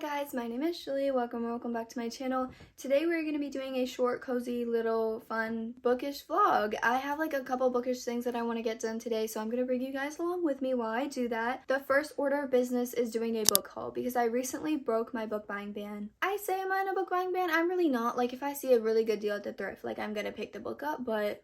guys, my name is Julie. Welcome back to my channel. Today we're going to be doing a short, cozy, little, fun, bookish vlog. I have like a couple bookish things that I want to get done today, so I'm going to bring you guys along with me while I do that. The first order of business is doing a book haul because I recently broke my book buying ban. I say I'm on a book buying ban, I'm really not. Like if I see a really good deal at the thrift, like I'm going to pick the book up, but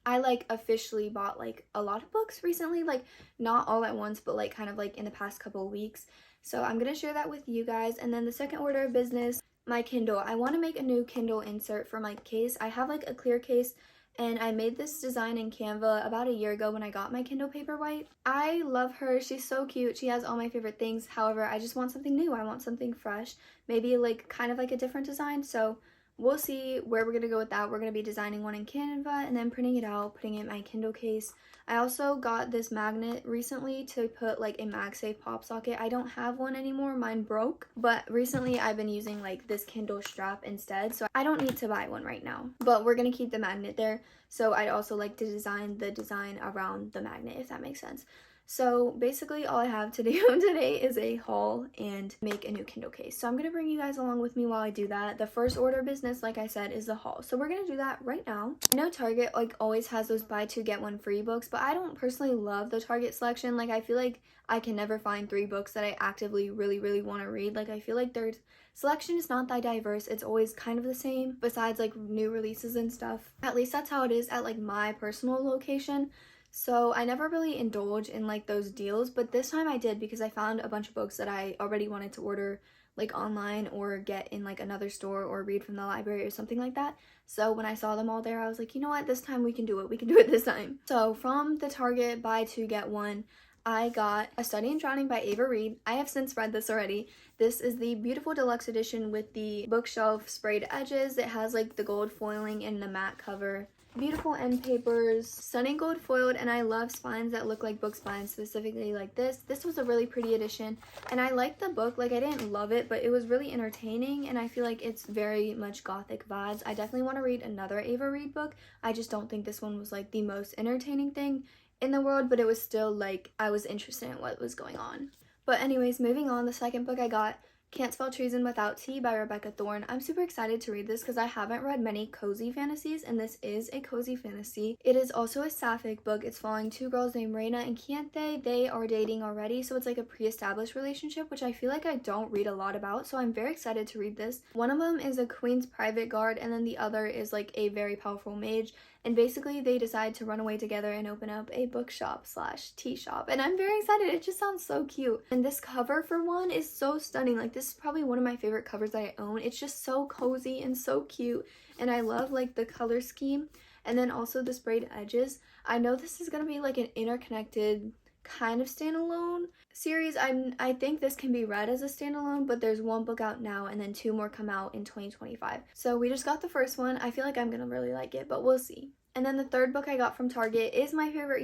I like officially bought like a lot of books recently, like not all at once, but like kind of like in the past couple of weeks. So I'm going to share that with you guys. And then the second order of business, my Kindle. I want to make a new Kindle insert for my case. I have like a clear case and I made this design in Canva about a year ago when I got my Kindle Paperwhite. I love her. She's so cute. She has all my favorite things. However, I just want something new. I want something fresh, maybe like kind of like a different design. So we'll see where we're going to go with that. We're going to be designing one in Canva and then printing it out, putting it in my Kindle case. I also got this magnet recently to put like a MagSafe pop socket. I don't have one anymore, mine broke, but recently I've been using like this Kindle strap instead, so I don't need to buy one right now. But we're going to keep the magnet there, so I'd also like to design the design around the magnet, if that makes sense. So basically all I have to do today is a haul and make a new Kindle case. So I'm going to bring you guys along with me while I do that. The first order of business, like I said, is the haul. So we're going to do that right now. I know Target like always has those buy two get one free books, but I don't personally love the Target selection. Like I feel like I can never find 3 books that I actively really want to read. Like I feel like their selection is not that diverse. It's always kind of the same besides like new releases and stuff. At least that's how it is at like my personal location. So I never really indulge in like those deals, but this time I did because I found a bunch of books that I already wanted to order like online or get in like another store or read from the library or something like that. So when I saw them all there, I was like, you know what, this time we can do it. We can do it this time. So from the Target buy two get one, I got A Study in Drowning by Ava Reid. I have since read this already. This is the beautiful deluxe edition with the bookshelf sprayed edges. It has like the gold foiling and the matte cover. Beautiful end papers, stunning gold foiled, and I love spines that look like book spines, specifically like this. This was a really pretty edition, and I liked the book. Like I didn't love it, but it was really entertaining, and I feel like it's very much gothic vibes. I definitely want to read another Ava Reid book. I just don't think this one was like the most entertaining thing in the world, but it was still like I was interested in what was going on. But anyways, moving on, the second book I got, Can't Spell Treason Without Tea by Rebecca Thorne. I'm super excited to read this because I haven't read many cozy fantasies, and this is a cozy fantasy. It is also a sapphic book. It's following 2 girls named Reina and Kiente. They are dating already, so it's like a pre-established relationship, which I feel like I don't read a lot about, so I'm very excited to read this. One of them is a queen's private guard, and then the other is like a very powerful mage. And basically they decide to run away together and open up a bookshop / tea shop. And I'm very excited. It just sounds so cute. And this cover for one is so stunning. Like this is probably one of my favorite covers that I own. It's just so cozy and so cute. And I love like the color scheme. And then also the sprayed edges. I know this is going to be like an interconnected kind of standalone series. I think this can be read as a standalone, but there's 1 book out now and then 2 more come out in 2025. So we just got the first one. I feel like I'm gonna really like it, but we'll see. And then the third book I got from Target is my favorite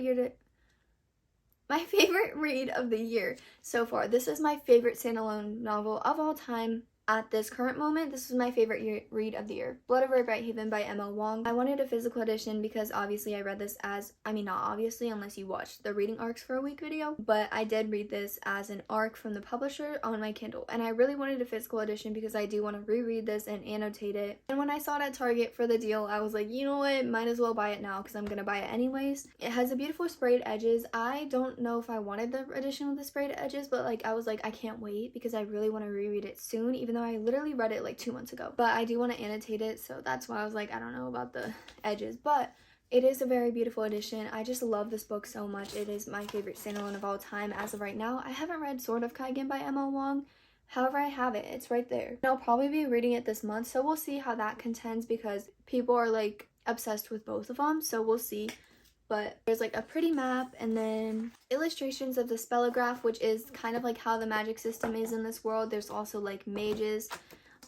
read of the year so far. This is my favorite standalone novel of all time. At this current moment, this is my favorite read of the year. Blood Over Brighthaven by M.L. Wong. I wanted a physical edition because obviously I read this as, I mean not obviously unless you watched the reading arcs for a week video, but I did read this as an arc from the publisher on my Kindle. And I really wanted a physical edition because I do want to reread this and annotate it. And when I saw it at Target for the deal, I was like, you know what, might as well buy it now because I'm going to buy it anyways. It has a beautiful sprayed edges. I don't know if I wanted the edition with the sprayed edges, but like I was like, I can't wait because I really want to reread it soon, even though I literally read it like 2 months ago. But I do want to annotate it, so that's why I was like, I don't know about the edges, but it is a very beautiful edition. I just love this book so much. It is my favorite standalone of all time as of right now. I haven't read Sword of Kaigen by M.L. Wong. However, I have it. It's right there. And I'll probably be reading it this month, so we'll see how that contends because people are like obsessed with both of them, so we'll see. But there's like a pretty map and then illustrations of the spellograph, which is kind of like how the magic system is in this world. There's also like mages.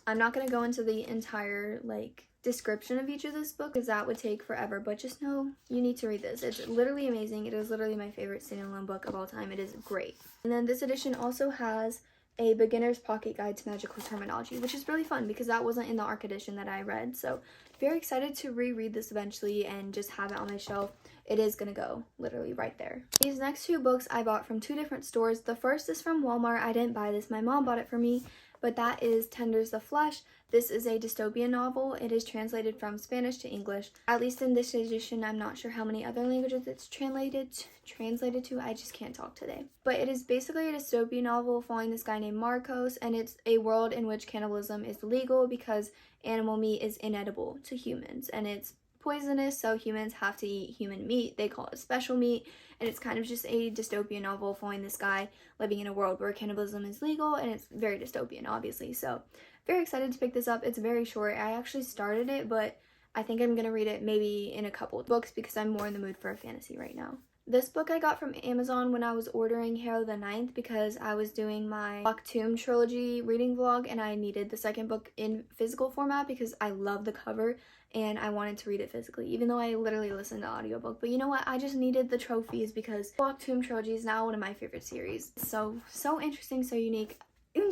I'm not going to go into the entire like description of each of this book because that would take forever, but just know you need to read this. It's literally amazing. It is literally my favorite standalone book of all time. It is great. And then this edition also has a beginner's pocket guide to magical terminology, which is really fun because that wasn't in the ARC edition that I read. So very excited to reread this eventually and just have it on my shelf. It is gonna go literally right there. These next 2 books I bought from 2 different stores. The first is from Walmart. I didn't buy this, my mom bought it for me. but that is Tenders the Flesh. This is a dystopian novel. It is translated from Spanish to English. At least in this edition, I'm not sure how many other languages it's translated to. I just can't talk today. But it is basically a dystopian novel following this guy named Marcos, and it's a world in which cannibalism is legal because animal meat is inedible to humans, and it's poisonous, so humans have to eat human meat. They call it special meat, and it's kind of just a dystopian novel following this guy living in a world where cannibalism is legal, and it's very dystopian, obviously. So very excited to pick this up. It's very short. I actually started it, but I think I'm gonna read it maybe in a couple of books because I'm more in the mood for a fantasy right now. This book I got from Amazon when I was ordering Harrow the Ninth because I was doing my Lock Tomb trilogy reading vlog, and I needed the second book in physical format because I love the cover and I wanted to read it physically, even though I literally listened to the audiobook. But you know what? I just needed the trophies because Lock Tomb trilogy is now one of my favorite series. So interesting, so unique.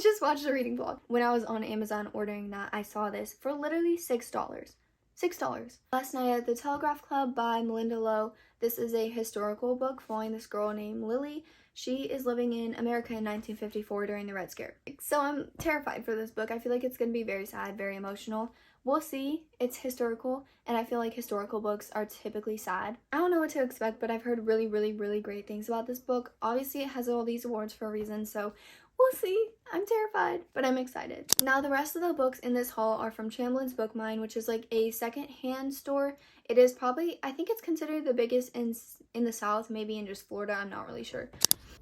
Just watch the reading vlog. When I was on Amazon ordering that, I saw this for literally $6. $6. Last Night at the Telegraph Club by Melinda Lowe. This is a historical book following this girl named Lily. She is living in America in 1954 during the Red Scare. So I'm terrified for this book. I feel like it's going to be very sad, very emotional. We'll see. It's historical, and I feel like historical books are typically sad. I don't know what to expect, but I've heard really great things about this book. Obviously, it has all these awards for a reason, so we'll see. I'm terrified, but I'm excited. Now, the rest of the books in this haul are from Chamblin's Book Mine, which is like a second-hand store. It is probably, I think it's considered the biggest in the South, maybe in just Florida. I'm not really sure.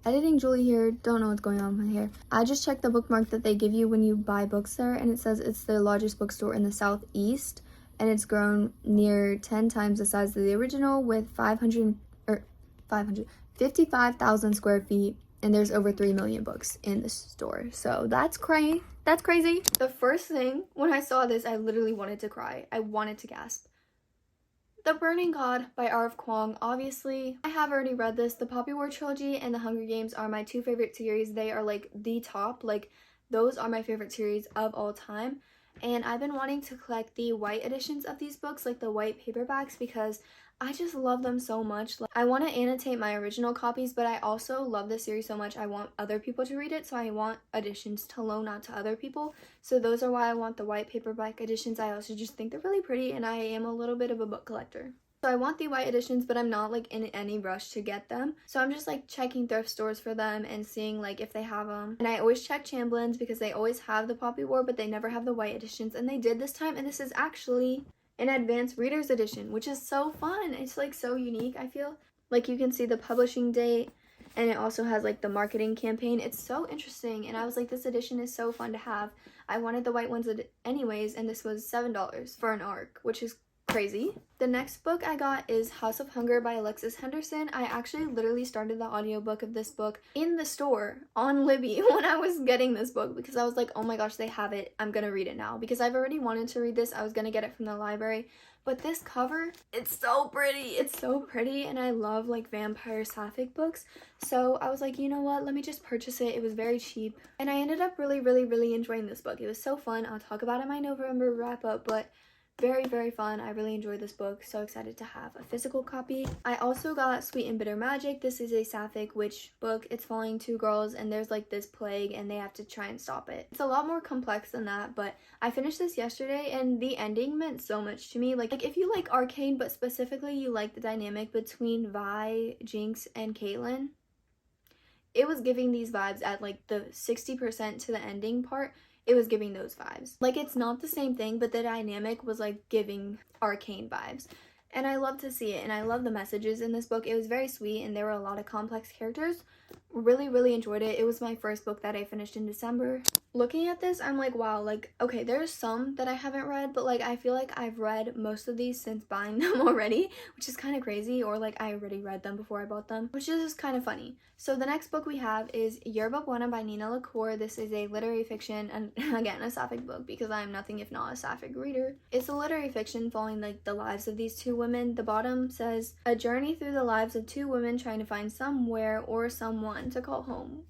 Editing Julie here, don't know what's going on with my hair. I just checked the bookmark that they give you when you buy books there, and it says it's the largest bookstore in the Southeast, and it's grown near 10 times the size of the original with 55,000 square feet, and there's over 3 million books in the store. So that's crazy. That's crazy. The first thing when I saw this, I literally wanted to cry. I wanted to gasp. The Burning God by R.F. Kuang. Obviously, I have already read this. The Poppy War trilogy and The Hunger Games are my two favorite series. They are like the top. Like, those are my favorite series of all time. And I've been wanting to collect the white editions of these books, like the white paperbacks, because I just love them so much. Like, I want to annotate my original copies, but I also love this series so much I want other people to read it, so I want editions to loan out to other people. So those are why I want the white paperback editions. I also just think they're really pretty, and I am a little bit of a book collector. So I want the white editions, but I'm not like in any rush to get them. So I'm just like checking thrift stores for them and seeing like if they have them. And I always check Chamblin's because they always have the Poppy War, but they never have the white editions. And they did this time, and this is actually an advanced reader's edition, which is so fun. It's like so unique. I feel like you can see the publishing date, and it also has like the marketing campaign. It's so interesting, and I was like, this edition is so fun to have. I wanted the white ones anyways, and this was $7 for an ARC, which is crazy. The next book I got is House of Hunger by Alexis Henderson. I actually literally started the audiobook of this book in the store on Libby when I was getting this book because I was like, oh my gosh, they have it. I'm gonna read it now because I've already wanted to read this. I was gonna get it from the library, but this cover, it's so pretty. It's so pretty, and I love like vampire sapphic books. So I was like, you know what? Let me just purchase it. It was very cheap, and I ended up really enjoying this book. It was so fun. I'll talk about it in my November wrap up, but very fun. I really enjoyed this book. So excited to have a physical copy. I also got Sweet and Bitter Magic. This is a sapphic witch book. It's following two girls, and there's like this plague, and they have to try and stop it. It's a lot more complex than that, but I finished this yesterday, and the ending meant so much to me. Like if you like Arcane, but specifically you like the dynamic between Vi, Jinx, and Caitlyn, it was giving these vibes at like the 60% to the ending part. It was giving those vibes. Like, it's not the same thing, but the dynamic was like giving Arcane vibes. And I love to see it, and I love the messages in this book. It was very sweet, and there were a lot of complex characters. Really enjoyed it. It was my first book that I finished in December. Looking at this, I'm like, wow, like, okay, there's some that I haven't read, but like, I feel like I've read most of these since buying them already, which is kind of crazy, or like, I already read them before I bought them, which is just kind of funny. So the next book we have is Yerba Buena by Nina LaCour. This is a literary fiction, and again, a sapphic book, because I am nothing if not a sapphic reader. It's a literary fiction following like the lives of these two women. The bottom says, a journey through the lives of two women trying to find somewhere or someone to call home.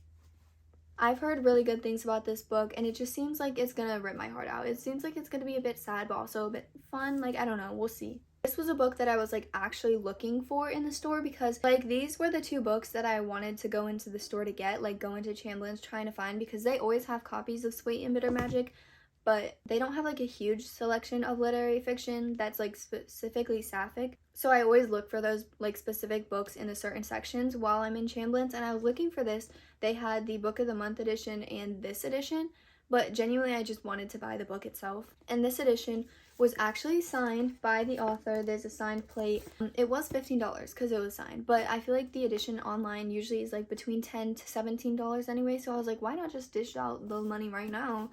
I've heard really good things about this book, and it just seems like it's gonna rip my heart out. It seems like it's gonna be a bit sad, but also a bit fun. Like, I don't know, we'll see. This was a book that I was like actually looking for in the store because like these were the two books that I wanted to go into the store to get, like go into Chamberlain's trying to find, because they always have copies of Sweet and Bitter Magic, but they don't have like a huge selection of literary fiction that's like specifically sapphic. So I always look for those like specific books in the certain sections while I'm in Chamberlain's, and I was looking for this. They had the Book of the Month edition and this edition, but genuinely I just wanted to buy the book itself. And this edition was actually signed by the author. There's a signed plate. It was $15 because it was signed, but I feel like the edition online usually is like between $10 to $17 anyway, so I was like, why not just dish out the money right now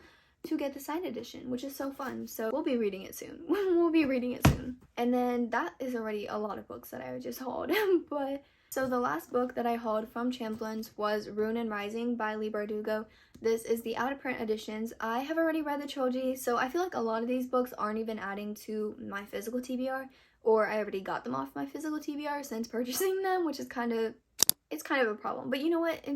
to get the signed edition, which is so fun. So we'll be reading it soon. We'll be reading it soon. And then that is already a lot of books that I just hauled. But so the last book that I hauled from Chamberlain's was Rune and Rising by Leigh Bardugo. This is the out of print editions. I have already read the trilogy, so I feel like a lot of these books aren't even adding to my physical TBR, or I already got them off my physical TBR since purchasing them, which is kind of a problem. But you know what?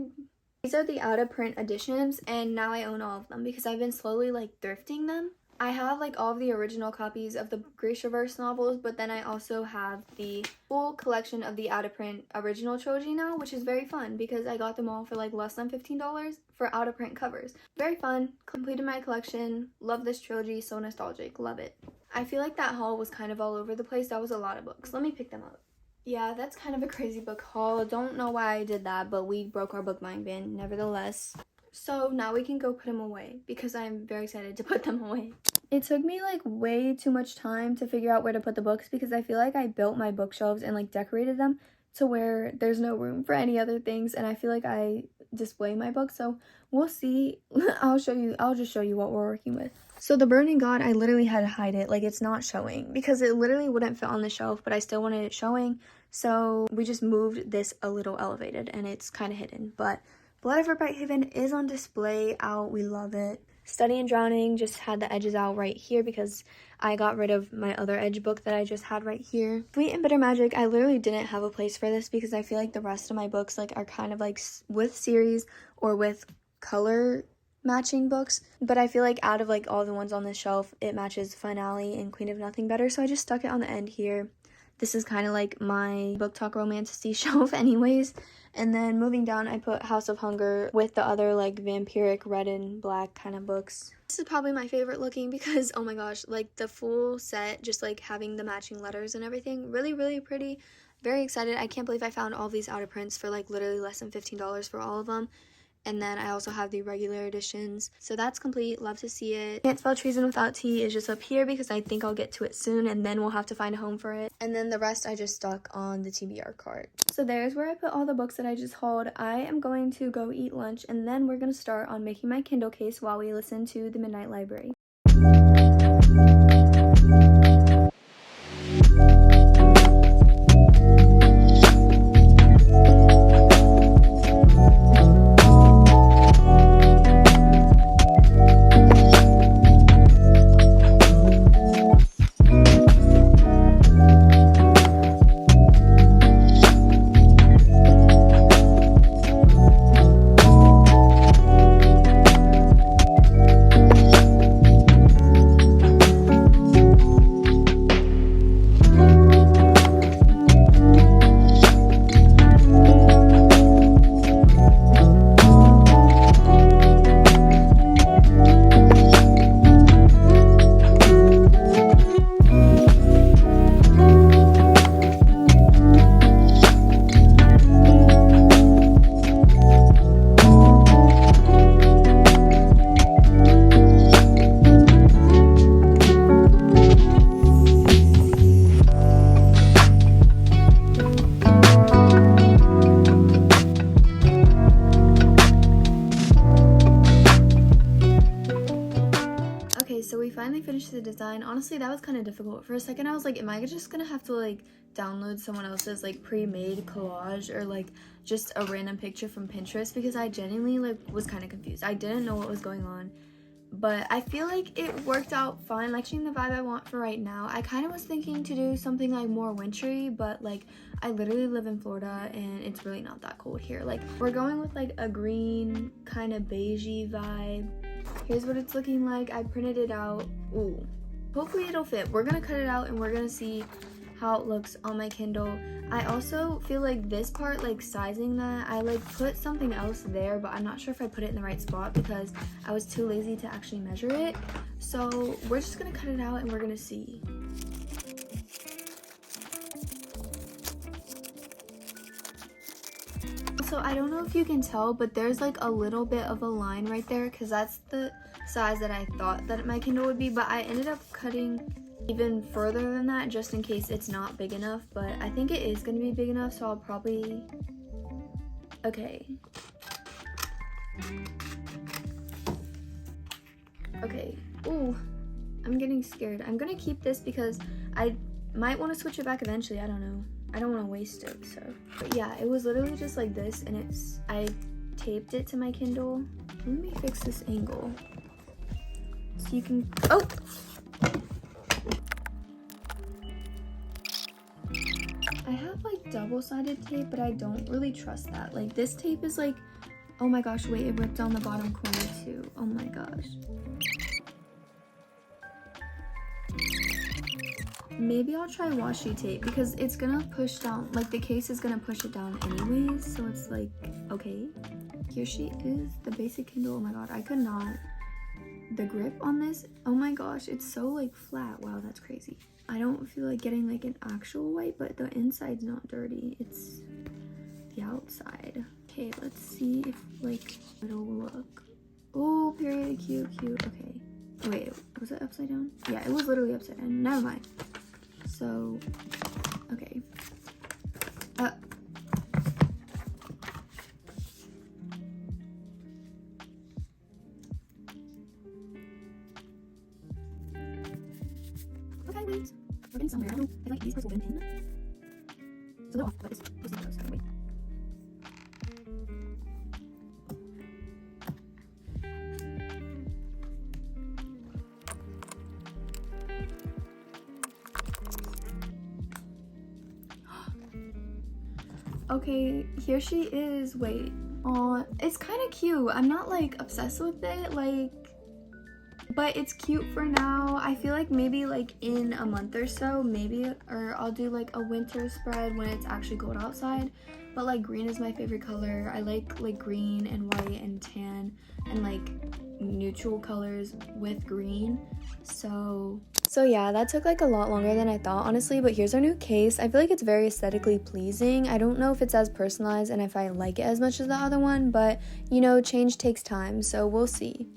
These are the out of print editions, and now I own all of them because I've been slowly like thrifting them. I have like all of the original copies of the Grishaverse novels, but then I also have the full collection of the out of print original trilogy now, which is very fun because I got them all for like less than $15 for out of print covers. Very fun. Completed my collection. Love this trilogy. So nostalgic. Love it. I feel like that haul was kind of all over the place. That was a lot of books. Let me pick them up. Yeah, that's kind of a crazy book haul. Don't know why I did that, but we broke our book buying ban nevertheless. So now we can go put them away because I'm very excited to put them away. It took me like way too much time to figure out where to put the books because I feel like I built my bookshelves and like decorated them to where there's no room for any other things, and I feel like I display my books, so we'll see. I'll just show you what we're working with. So the Burning God, I literally had to hide it, like it's not showing because it literally wouldn't fit on the shelf, but I still wanted it showing, so we just moved this a little elevated and it's kind of hidden. But Blood of Bright Haven is on display out. We love it. Study and Drowning just had the edges out right here because I got rid of my other edge book that I just had right here. Sweet and Bitter Magic, I literally didn't have a place for this because I feel like the rest of my books like are kind of like with series or with color matching books, but I feel like out of like all the ones on this shelf, it matches Finale and Queen of Nothing better, so I just stuck it on the end here. This is kind of like my Book Talk Romantasy shelf anyways. And then moving down, I put House of Hunger with the other like vampiric red and black kind of books. This is probably my favorite looking because, oh my gosh, like the full set, just like having the matching letters and everything, really, really pretty. Very excited. I can't believe I found all these out of prints for like literally less than $15 for all of them. And then I also have the regular editions. So that's complete. Love to see it. Can't Spell Treason Without Tea is just up here because I think I'll get to it soon and then we'll have to find a home for it. And then the rest I just stuck on the TBR cart. So there's where I put all the books that I just hauled. I am going to go eat lunch and then we're going to start on making my Kindle case while we listen to the Midnight Library. So we finally finished the design. Honestly, that was kind of difficult. For a second I was like, am I just gonna have to like download someone else's like pre-made collage or like just a random picture from Pinterest, because I genuinely like was kind of confused. I didn't know what was going on, but I feel like it worked out fine, like the vibe I want for right now. I kind of was thinking to do something like more wintry, but like I literally live in Florida and it's really not that cold here. Like we're going with like a green kind of beigey vibe. Here's what it's looking like. I printed it out. Ooh, hopefully it'll fit. We're gonna cut it out and we're gonna see how it looks on my Kindle. I also feel like this part, like sizing that, I like put something else there, but I'm not sure if I put it in the right spot because I was too lazy to actually measure it. So we're just gonna cut it out and we're gonna see. So I don't know if you can tell, but there's like a little bit of a line right there because that's the size that I thought that my Kindle would be, but I ended up cutting even further than that just in case it's not big enough, but I think it is going to be big enough, so I'll probably... Okay. Okay. Ooh, I'm getting scared. I'm going to keep this because I might want to switch it back eventually. I don't know. I don't want to waste it, so. But yeah, it was literally just like this, and I taped it to my Kindle. Let me fix this angle. So you can, oh! I have like double-sided tape, but I don't really trust that. Like this tape is like, oh my gosh, wait, it ripped on the bottom corner too. Oh my gosh. Maybe I'll try washi tape because it's gonna push down, like the case is gonna push it down anyways, so it's like, okay. Here she is, the basic Kindle. Oh my god, I could not. The grip on this, oh my gosh, it's so like flat. Wow, that's crazy. I don't feel like getting like an actual wipe, but the inside's not dirty. It's the outside. Okay, let's see if like it'll look. Oh, period, cute, cute. Okay. Wait, was it upside down? Yeah, it was literally upside down. Never mind. So, okay. Okay, wait. We're getting somewhere. I don't feel like these parts will bend in. So they're off, but it's close to close. Okay, wait. Okay, here she is. Wait. Aw, it's kind of cute. I'm not like obsessed with it, like, but it's cute for now. I feel like maybe like in a month or so, maybe, or I'll do like a winter spread when it's actually cold outside. But like green is my favorite color. I like green and white and tan and like neutral colors with green. So yeah, that took like a lot longer than I thought, honestly, but here's our new case. I feel like it's very aesthetically pleasing. I don't know if it's as personalized and if I like it as much as the other one, but you know, change takes time, so we'll see.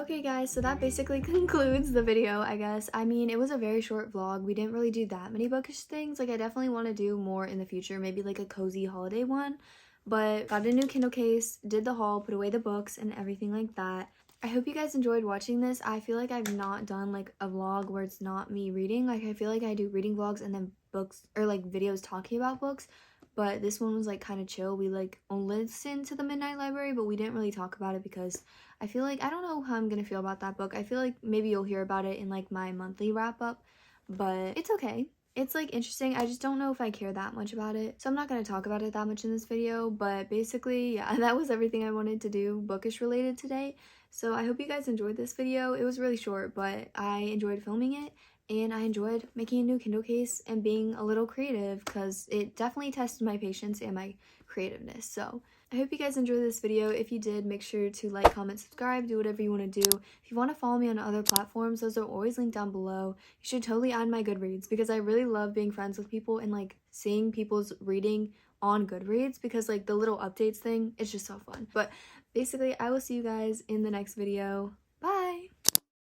Okay guys, so that basically concludes the video, I guess. I mean, it was a very short vlog. We didn't really do that many bookish things. Like, I definitely want to do more in the future, maybe like a cozy holiday one, but got a new Kindle case, did the haul, put away the books and everything like that. I hope you guys enjoyed watching this. I feel like I've not done like a vlog where it's not me reading. Like, I feel like I do reading vlogs and then books or like videos talking about books, but this one was like kind of chill. We like listened to the Midnight Library, but we didn't really talk about it because I feel like I don't know how I'm gonna feel about that book. I feel like maybe you'll hear about it in like my monthly wrap up, but it's okay. It's like interesting. I just don't know if I care that much about it, so I'm not going to talk about it that much in this video. But basically, yeah, that was everything I wanted to do bookish related today. So I hope you guys enjoyed this video. It was really short, but I enjoyed filming it and I enjoyed making a new Kindle case and being a little creative because it definitely tested my patience and my creativeness. So I hope you guys enjoyed this video. If you did, make sure to like, comment, subscribe, do whatever you want to do. If you want to follow me on other platforms, those are always linked down below. You should totally add my Goodreads because I really love being friends with people and like seeing people's reading on Goodreads because like the little updates thing, it's just so fun. But basically, I will see you guys in the next video.